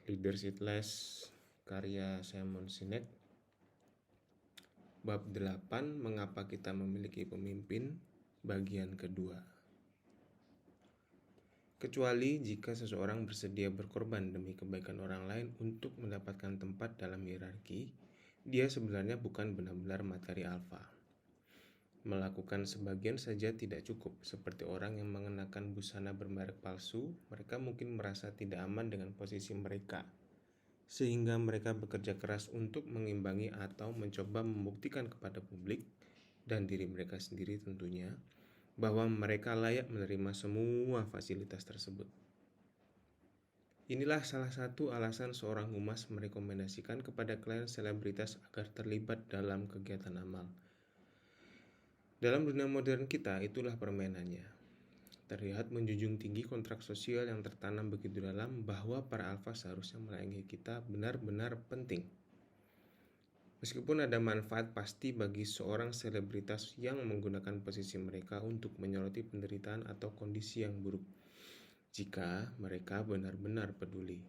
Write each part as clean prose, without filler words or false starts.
Leadership Less karya Simon Sinek. Bab 8, Mengapa kita memiliki pemimpin, bagian kedua. Kecuali jika seseorang bersedia berkorban demi kebaikan orang lain untuk mendapatkan tempat dalam hierarki, dia sebenarnya bukan benar-benar materi alfa. Melakukan sebagian saja tidak cukup, seperti orang yang mengenakan busana bermerek palsu. Mereka mungkin merasa tidak aman dengan posisi mereka, sehingga mereka bekerja keras untuk mengimbangi atau mencoba membuktikan kepada publik dan diri mereka sendiri tentunya bahwa mereka layak menerima semua fasilitas tersebut. Inilah salah satu alasan seorang humas merekomendasikan kepada klien selebritas agar terlibat dalam kegiatan amal. Dalam dunia modern kita, itulah permainannya. Terlihat menjunjung tinggi kontrak sosial yang tertanam begitu dalam bahwa para alfa seharusnya melayani kita benar-benar penting. Meskipun ada manfaat pasti bagi seorang selebritas yang menggunakan posisi mereka untuk menyoroti penderitaan atau kondisi yang buruk. Jika mereka benar-benar peduli,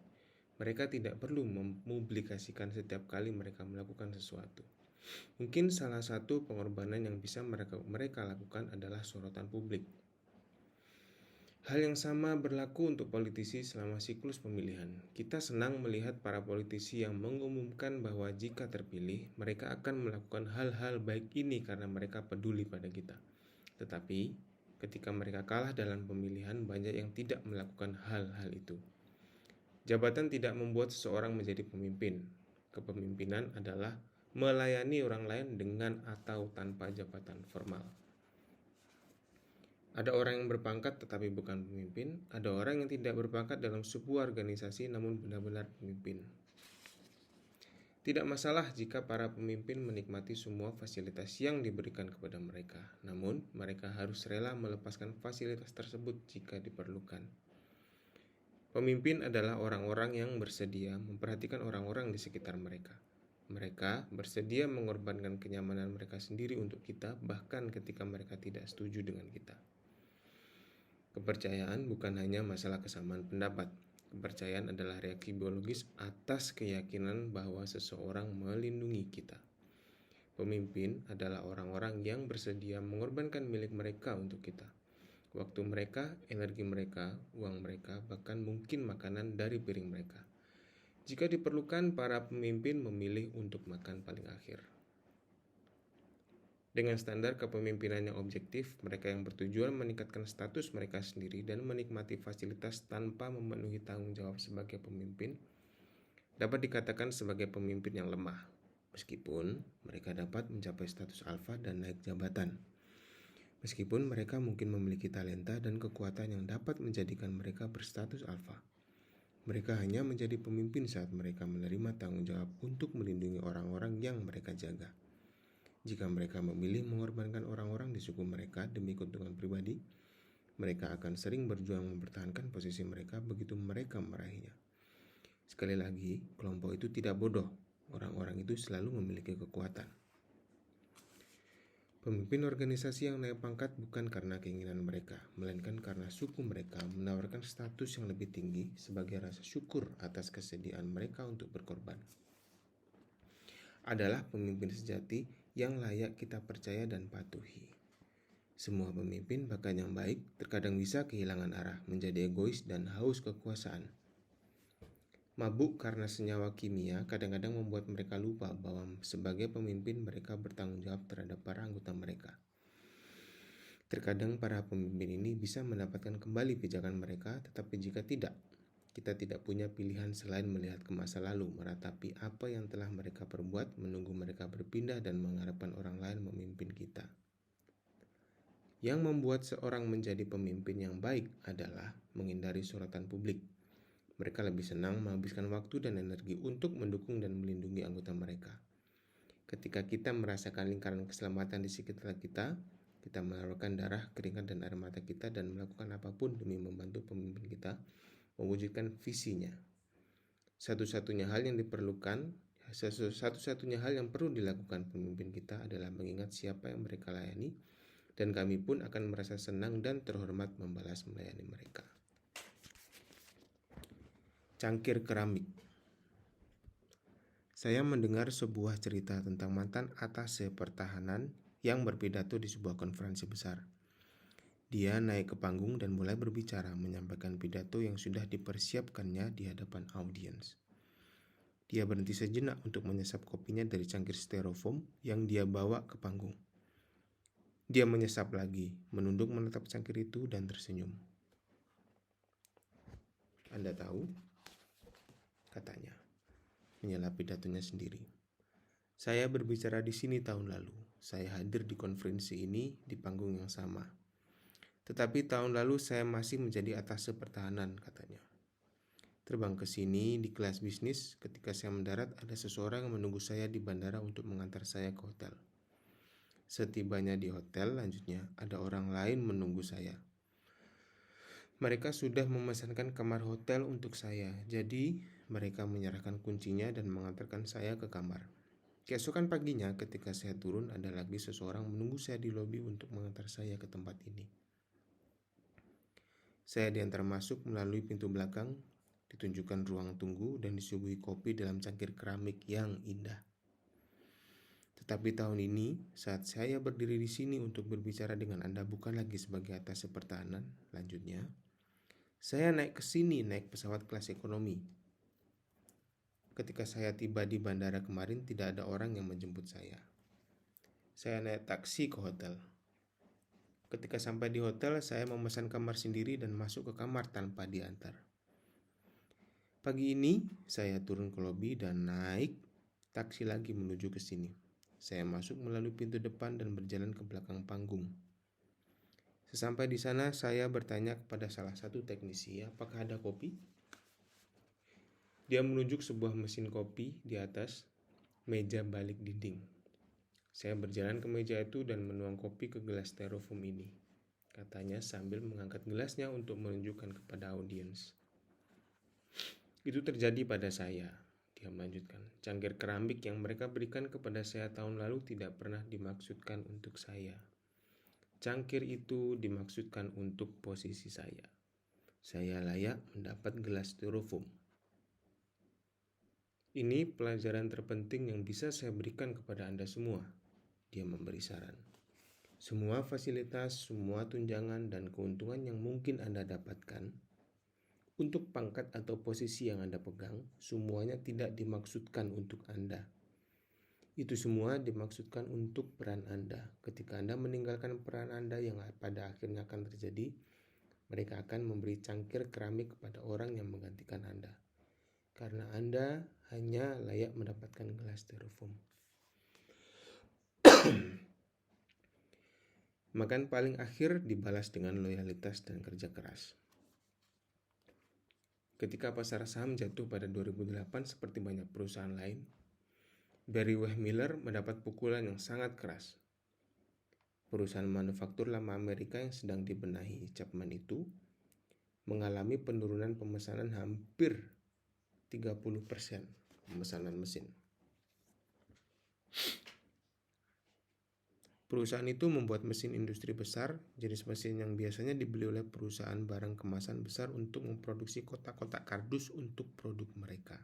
mereka tidak perlu mempublikasikan setiap kali mereka melakukan sesuatu. Mungkin salah satu pengorbanan yang bisa mereka lakukan adalah sorotan publik. Hal yang sama berlaku untuk politisi selama siklus pemilihan. Kita senang melihat para politisi yang mengumumkan bahwa jika terpilih, mereka akan melakukan hal-hal baik ini karena mereka peduli pada kita. Tetapi, ketika mereka kalah dalam pemilihan, banyak yang tidak melakukan hal-hal itu. Jabatan tidak membuat seseorang menjadi pemimpin. Kepemimpinan adalah melayani orang lain dengan atau tanpa jabatan formal. Ada orang yang berpangkat tetapi bukan pemimpin. Ada orang yang tidak berpangkat dalam sebuah organisasi namun benar-benar pemimpin. Tidak masalah jika para pemimpin menikmati semua fasilitas yang diberikan kepada mereka. Namun, mereka harus rela melepaskan fasilitas tersebut jika diperlukan. Pemimpin adalah orang-orang yang bersedia memperhatikan orang-orang di sekitar mereka. Mereka bersedia mengorbankan kenyamanan mereka sendiri untuk kita, bahkan ketika mereka tidak setuju dengan kita. Kepercayaan bukan hanya masalah kesamaan pendapat. Kepercayaan adalah reaksi biologis atas keyakinan bahwa seseorang melindungi kita. Pemimpin adalah orang-orang yang bersedia mengorbankan milik mereka untuk kita. Waktu mereka, energi mereka, uang mereka, bahkan mungkin makanan dari piring mereka. Jika diperlukan, para pemimpin memilih untuk makan paling akhir. Dengan standar kepemimpinan yang objektif, mereka yang bertujuan meningkatkan status mereka sendiri dan menikmati fasilitas tanpa memenuhi tanggung jawab sebagai pemimpin, dapat dikatakan sebagai pemimpin yang lemah, meskipun mereka dapat mencapai status alfa dan naik jabatan. Meskipun mereka mungkin memiliki talenta dan kekuatan yang dapat menjadikan mereka berstatus alfa. Mereka hanya menjadi pemimpin saat mereka menerima tanggung jawab untuk melindungi orang-orang yang mereka jaga. Jika mereka memilih mengorbankan orang-orang di suku mereka demi keuntungan pribadi, mereka akan sering berjuang mempertahankan posisi mereka begitu mereka meraihnya. Sekali lagi, kelompok itu tidak bodoh. Orang-orang itu selalu memiliki kekuatan. Pemimpin organisasi yang naik pangkat bukan karena keinginan mereka, melainkan karena suku mereka menawarkan status yang lebih tinggi sebagai rasa syukur atas kesediaan mereka untuk berkorban. Adalah pemimpin sejati yang layak kita percaya dan patuhi. Semua pemimpin, bahkan yang baik, terkadang bisa kehilangan arah, menjadi egois dan haus kekuasaan. Mabuk karena senyawa kimia kadang-kadang membuat mereka lupa bahwa sebagai pemimpin mereka bertanggung jawab terhadap para anggota mereka. Terkadang para pemimpin ini bisa mendapatkan kembali pijakan mereka, tetapi jika tidak, kita tidak punya pilihan selain melihat ke masa lalu, meratapi apa yang telah mereka perbuat, menunggu mereka berpindah dan mengharapkan orang lain memimpin kita. Yang membuat seorang menjadi pemimpin yang baik adalah menghindari sorotan publik. Mereka lebih senang menghabiskan waktu dan energi untuk mendukung dan melindungi anggota mereka. Ketika kita merasakan lingkaran keselamatan di sekitar kita, kita menaruhkan darah, keringat, dan air mata kita dan melakukan apapun demi membantu pemimpin kita mewujudkan visinya. Satu-satunya hal yang perlu dilakukan pemimpin kita adalah mengingat siapa yang mereka layani, dan kami pun akan merasa senang dan terhormat melayani mereka. Cangkir keramik. Saya mendengar sebuah cerita tentang mantan atase pertahanan yang berpidato di sebuah konferensi besar. Dia naik ke panggung dan mulai berbicara, menyampaikan pidato yang sudah dipersiapkannya di hadapan audiens. Dia berhenti sejenak untuk menyesap kopinya dari cangkir styrofoam yang dia bawa ke panggung. Dia menyesap lagi, menunduk menatap cangkir itu dan tersenyum. Anda tahu? Katanya, menyela pidatonya sendiri. Saya berbicara di sini tahun lalu. Saya hadir di konferensi ini di panggung yang sama. Tetapi tahun lalu saya masih menjadi atase pertahanan, katanya. Terbang ke sini di kelas bisnis, ketika saya mendarat ada seseorang yang menunggu saya di bandara untuk mengantar saya ke hotel. Setibanya di hotel, lanjutnya, ada orang lain menunggu saya. Mereka sudah memesankan kamar hotel untuk saya, jadi mereka menyerahkan kuncinya dan mengantarkan saya ke kamar. Keesokan paginya ketika saya turun, ada lagi seseorang menunggu saya di lobi untuk mengantar saya ke tempat ini. Saya diantar masuk melalui pintu belakang, ditunjukkan ruang tunggu dan disuguhi kopi dalam cangkir keramik yang indah. Tetapi tahun ini, saat saya berdiri di sini untuk berbicara dengan Anda bukan lagi sebagai atase pertahanan, lanjutnya, saya naik ke sini naik pesawat kelas ekonomi. Ketika saya tiba di bandara kemarin, tidak ada orang yang menjemput saya. Saya naik taksi ke hotel. Ketika sampai di hotel, saya memesan kamar sendiri dan masuk ke kamar tanpa diantar. Pagi ini, saya turun ke lobi dan naik taksi lagi menuju ke sini. Saya masuk melalui pintu depan dan berjalan ke belakang panggung. Sesampai di sana, saya bertanya kepada salah satu teknisi, apakah ada kopi? Dia menunjuk sebuah mesin kopi di atas meja balik dinding. Saya berjalan ke meja itu dan menuang kopi ke gelas styrofoam ini, katanya sambil mengangkat gelasnya untuk menunjukkan kepada audiens. Itu terjadi pada saya, dia melanjutkan. Cangkir keramik yang mereka berikan kepada saya tahun lalu tidak pernah dimaksudkan untuk saya. Cangkir itu dimaksudkan untuk posisi saya. Saya layak mendapat gelas styrofoam. Ini pelajaran terpenting yang bisa saya berikan kepada Anda semua. Dia memberi saran. Semua fasilitas, semua tunjangan dan keuntungan yang mungkin Anda dapatkan untuk pangkat atau posisi yang Anda pegang, semuanya tidak dimaksudkan untuk Anda. Itu semua dimaksudkan untuk peran Anda. Ketika Anda meninggalkan peran Anda yang pada akhirnya akan terjadi, mereka akan memberi cangkir keramik kepada orang yang menggantikan Anda. Karena Anda hanya layak mendapatkan gelas styrofoam. Makan paling akhir dibalas dengan loyalitas dan kerja keras. Ketika pasar saham jatuh pada 2008 seperti banyak perusahaan lain, Barry Wehmiller mendapat pukulan yang sangat keras. Perusahaan manufaktur lama Amerika yang sedang dibenahi Chapman itu mengalami penurunan pemesanan hampir 30% pemesanan mesin. Perusahaan itu membuat mesin industri besar, jenis mesin yang biasanya dibeli oleh perusahaan barang kemasan besar untuk memproduksi kotak-kotak kardus untuk produk mereka.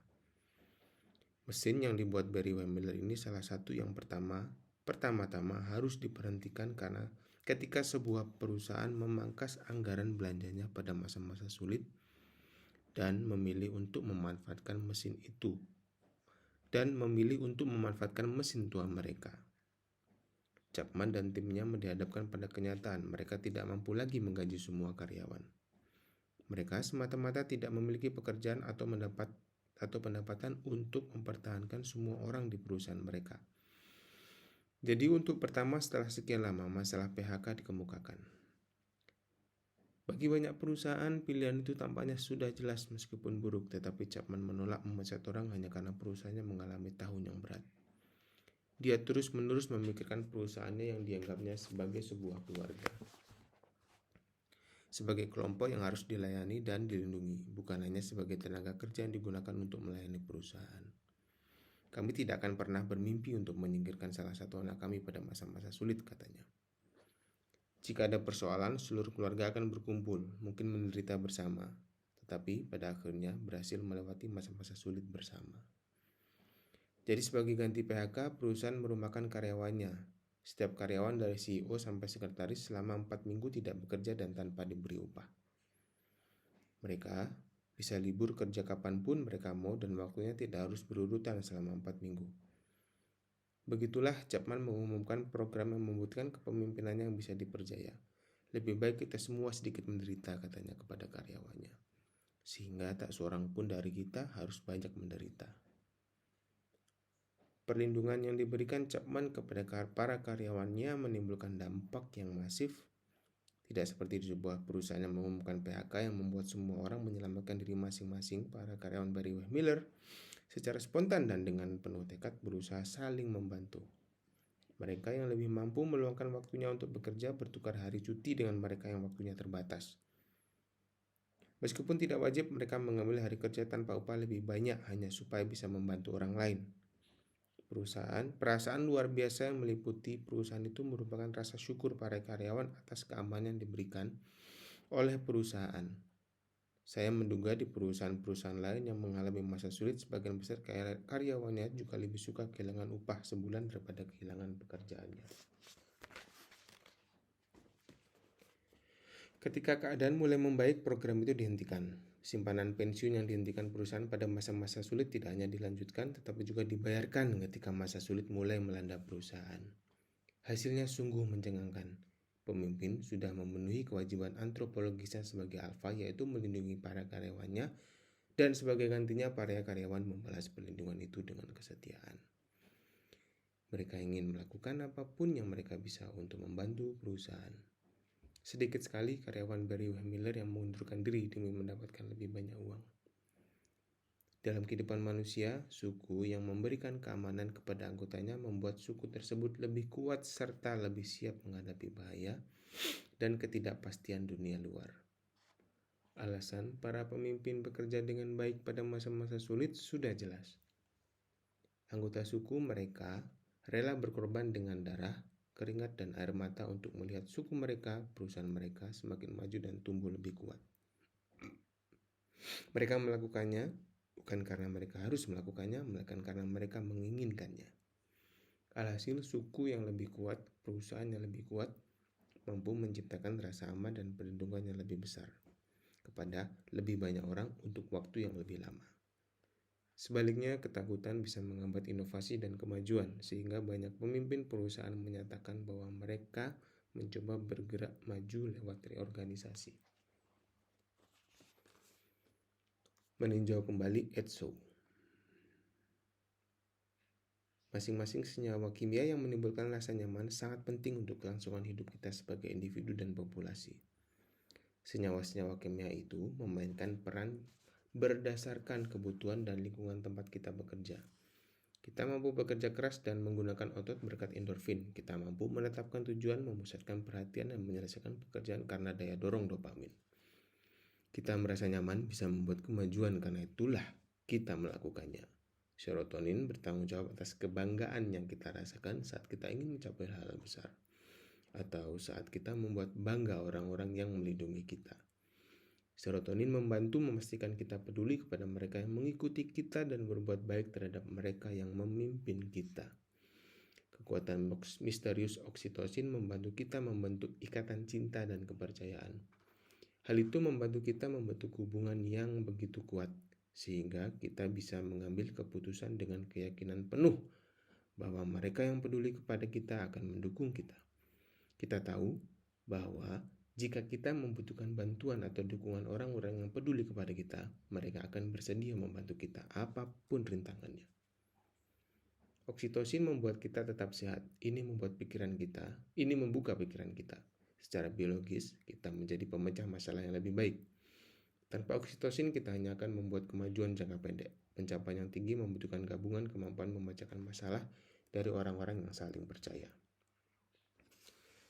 Mesin yang dibuat Barry Wehmiller ini salah satu yang pertama-tama harus diberhentikan karena ketika sebuah perusahaan memangkas anggaran belanjanya pada masa-masa sulit dan memilih untuk memanfaatkan mesin itu dan memilih untuk memanfaatkan mesin tua mereka. Chapman dan timnya dihadapkan pada kenyataan mereka tidak mampu lagi menggaji semua karyawan. Mereka semata-mata tidak memiliki pekerjaan atau pendapatan untuk mempertahankan semua orang di perusahaan mereka. Jadi untuk pertama setelah sekian lama masalah PHK dikemukakan. Bagi banyak perusahaan pilihan itu tampaknya sudah jelas meskipun buruk, tetapi Chapman menolak memecat orang hanya karena perusahaannya mengalami tahun yang berat. Dia terus-menerus memikirkan perusahaannya yang dianggapnya sebagai sebuah keluarga. Sebagai kelompok yang harus dilayani dan dilindungi, bukan hanya sebagai tenaga kerja yang digunakan untuk melayani perusahaan. Kami tidak akan pernah bermimpi untuk menyingkirkan salah satu anak kami pada masa-masa sulit, katanya. Jika ada persoalan, seluruh keluarga akan berkumpul, mungkin menderita bersama, tetapi pada akhirnya berhasil melewati masa-masa sulit bersama. Jadi sebagai ganti PHK, perusahaan merumahkan karyawannya. Setiap karyawan dari CEO sampai sekretaris selama 4 minggu tidak bekerja dan tanpa diberi upah. Mereka bisa libur kerja kapanpun mereka mau dan waktunya tidak harus berurutan selama 4 minggu. Begitulah Chapman mengumumkan program yang membutuhkan kepemimpinannya yang bisa dipercaya. Lebih baik kita semua sedikit menderita, katanya kepada karyawannya. Sehingga tak seorang pun dari kita harus banyak menderita. Perlindungan yang diberikan Chapman kepada para karyawannya menimbulkan dampak yang masif. Tidak seperti di sebuah perusahaan yang mengumumkan PHK yang membuat semua orang menyelamatkan diri masing-masing. Para karyawan Barry Wehmiller secara spontan dan dengan penuh tekad berusaha saling membantu. Mereka yang lebih mampu meluangkan waktunya untuk bekerja bertukar hari cuti dengan mereka yang waktunya terbatas. Meskipun tidak wajib, mereka mengambil hari kerja tanpa upah lebih banyak hanya supaya bisa membantu orang lain. Perasaan luar biasa yang meliputi perusahaan itu merupakan rasa syukur para karyawan atas keamanan yang diberikan oleh perusahaan. Saya menduga di perusahaan-perusahaan lain yang mengalami masa sulit, sebagian besar karyawannya juga lebih suka kehilangan upah sebulan daripada kehilangan pekerjaannya. Ketika keadaan mulai membaik, program itu dihentikan. Simpanan pensiun yang dihentikan perusahaan pada masa-masa sulit tidak hanya dilanjutkan, tetapi juga dibayarkan ketika masa sulit mulai melanda perusahaan. Hasilnya sungguh mencengangkan. Pemimpin sudah memenuhi kewajiban antropologisnya sebagai alfa, yaitu melindungi para karyawannya, dan sebagai gantinya para karyawan membalas perlindungan itu dengan kesetiaan. Mereka ingin melakukan apapun yang mereka bisa untuk membantu perusahaan. Sedikit sekali karyawan Barry Wehmiller yang mengundurkan diri demi mendapatkan lebih banyak uang. Dalam kehidupan manusia, suku yang memberikan keamanan kepada anggotanya membuat suku tersebut lebih kuat serta lebih siap menghadapi bahaya dan ketidakpastian dunia luar. Alasan para pemimpin bekerja dengan baik pada masa-masa sulit sudah jelas. Anggota suku mereka rela berkorban dengan darah, keringat, dan air mata untuk melihat suku mereka, perusahaan mereka semakin maju dan tumbuh lebih kuat. Mereka melakukannya bukan karena mereka harus melakukannya, melainkan karena mereka menginginkannya. Alhasil, suku yang lebih kuat, perusahaan yang lebih kuat, mampu menciptakan rasa aman dan perlindungan yang lebih besar kepada lebih banyak orang untuk waktu yang lebih lama. Sebaliknya, ketakutan bisa menghambat inovasi dan kemajuan, sehingga banyak pemimpin perusahaan menyatakan bahwa mereka mencoba bergerak maju lewat reorganisasi. Meninjau kembali Edshaw. Masing-masing senyawa kimia yang menimbulkan rasa nyaman sangat penting untuk kelangsungan hidup kita sebagai individu dan populasi. Senyawa-senyawa kimia itu memainkan peran berdasarkan kebutuhan dan lingkungan tempat kita bekerja. Kita mampu bekerja keras dan menggunakan otot berkat endorfin. Kita mampu menetapkan tujuan, memusatkan perhatian, dan menyelesaikan pekerjaan karena daya dorong dopamin. Kita merasa nyaman bisa membuat kemajuan, karena itulah kita melakukannya. Serotonin bertanggung jawab atas kebanggaan yang kita rasakan saat kita ingin mencapai hal besar, atau saat kita membuat bangga orang-orang yang melindungi kita. Serotonin membantu memastikan kita peduli kepada mereka yang mengikuti kita dan berbuat baik terhadap mereka yang memimpin kita. Kekuatan misterius oksitosin membantu kita membentuk ikatan cinta dan kepercayaan. Hal itu membantu kita membentuk hubungan yang begitu kuat, sehingga kita bisa mengambil keputusan dengan keyakinan penuh bahwa mereka yang peduli kepada kita akan mendukung kita. Kita tahu bahwa jika kita membutuhkan bantuan atau dukungan orang-orang yang peduli kepada kita, mereka akan bersedia membantu kita apapun rintangannya. Oksitosin membuat kita tetap sehat. Ini membuka pikiran kita. Secara biologis, kita menjadi pemecah masalah yang lebih baik. Tanpa oksitosin, kita hanya akan membuat kemajuan jangka pendek. Pencapaian yang tinggi membutuhkan gabungan kemampuan memecahkan masalah dari orang-orang yang saling percaya.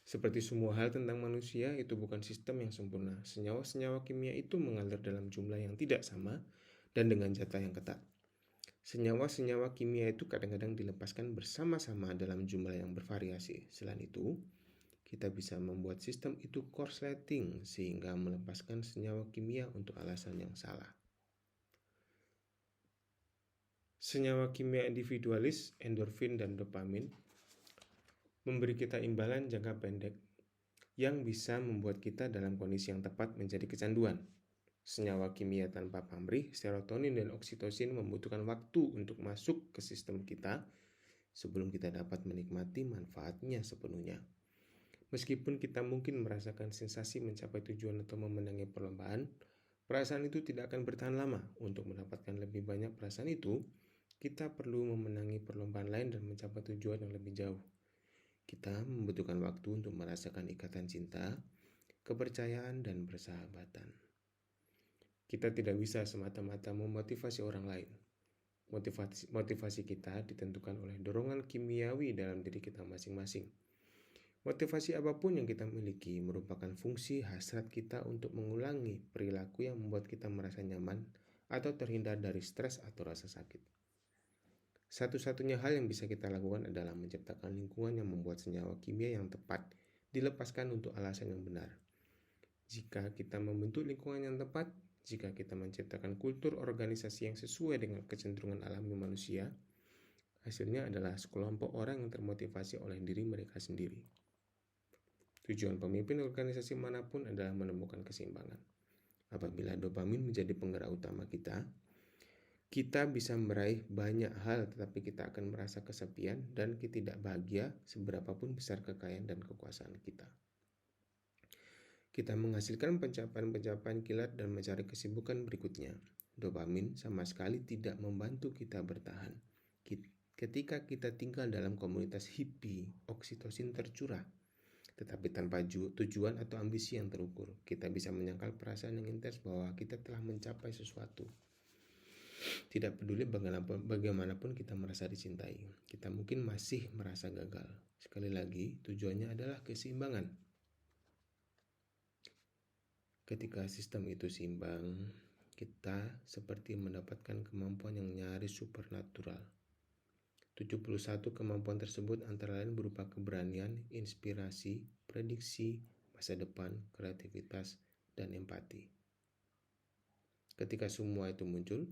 Seperti semua hal tentang manusia, itu bukan sistem yang sempurna. Senyawa-senyawa kimia itu mengalir dalam jumlah yang tidak sama dan dengan jatah yang ketat. Senyawa-senyawa kimia itu kadang-kadang dilepaskan bersama-sama dalam jumlah yang bervariasi. Selain itu, kita bisa membuat sistem itu korsleting sehingga melepaskan senyawa kimia untuk alasan yang salah. Senyawa kimia individualis, endorfin dan dopamin memberi kita imbalan jangka pendek yang bisa membuat kita dalam kondisi yang tepat menjadi kecanduan. Senyawa kimia tanpa pamrih, serotonin dan oksitosin membutuhkan waktu untuk masuk ke sistem kita sebelum kita dapat menikmati manfaatnya sepenuhnya. Meskipun kita mungkin merasakan sensasi mencapai tujuan atau memenangi perlombaan, perasaan itu tidak akan bertahan lama. Untuk mendapatkan lebih banyak perasaan itu, kita perlu memenangi perlombaan lain dan mencapai tujuan yang lebih jauh. Kita membutuhkan waktu untuk merasakan ikatan cinta, kepercayaan, dan persahabatan. Kita tidak bisa semata-mata memotivasi orang lain. Motivasi kita ditentukan oleh dorongan kimiawi dalam diri kita masing-masing. Motivasi apapun yang kita miliki merupakan fungsi hasrat kita untuk mengulangi perilaku yang membuat kita merasa nyaman atau terhindar dari stres atau rasa sakit. Satu-satunya hal yang bisa kita lakukan adalah menciptakan lingkungan yang membuat senyawa kimia yang tepat dilepaskan untuk alasan yang benar. Jika kita membentuk lingkungan yang tepat, jika kita menciptakan kultur organisasi yang sesuai dengan kecenderungan alami manusia, hasilnya adalah sekelompok orang yang termotivasi oleh diri mereka sendiri. Tujuan pemimpin organisasi manapun adalah menemukan keseimbangan. Apabila dopamin menjadi penggerak utama kita bisa meraih banyak hal, tetapi kita akan merasa kesepian dan ketidakbahagia seberapapun besar kekayaan dan kekuasaan kita. Kita menghasilkan pencapaian-pencapaian kilat dan mencari kesibukan berikutnya. Dopamin sama sekali tidak membantu kita bertahan. Ketika kita tinggal dalam komunitas hippie, oksitosin tercurah. Tetapi tanpa tujuan atau ambisi yang terukur, kita bisa menyangkal perasaan yang intens bahwa kita telah mencapai sesuatu. Tidak peduli bagaimanapun kita merasa dicintai, kita mungkin masih merasa gagal. Sekali lagi, tujuannya adalah keseimbangan. Ketika sistem itu seimbang, kita seperti mendapatkan kemampuan yang nyaris supernatural. 71 kemampuan tersebut antara lain berupa keberanian, inspirasi, prediksi, masa depan, kreativitas, dan empati. Ketika semua itu muncul,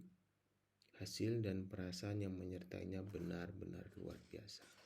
hasil dan perasaan yang menyertainya benar-benar luar biasa.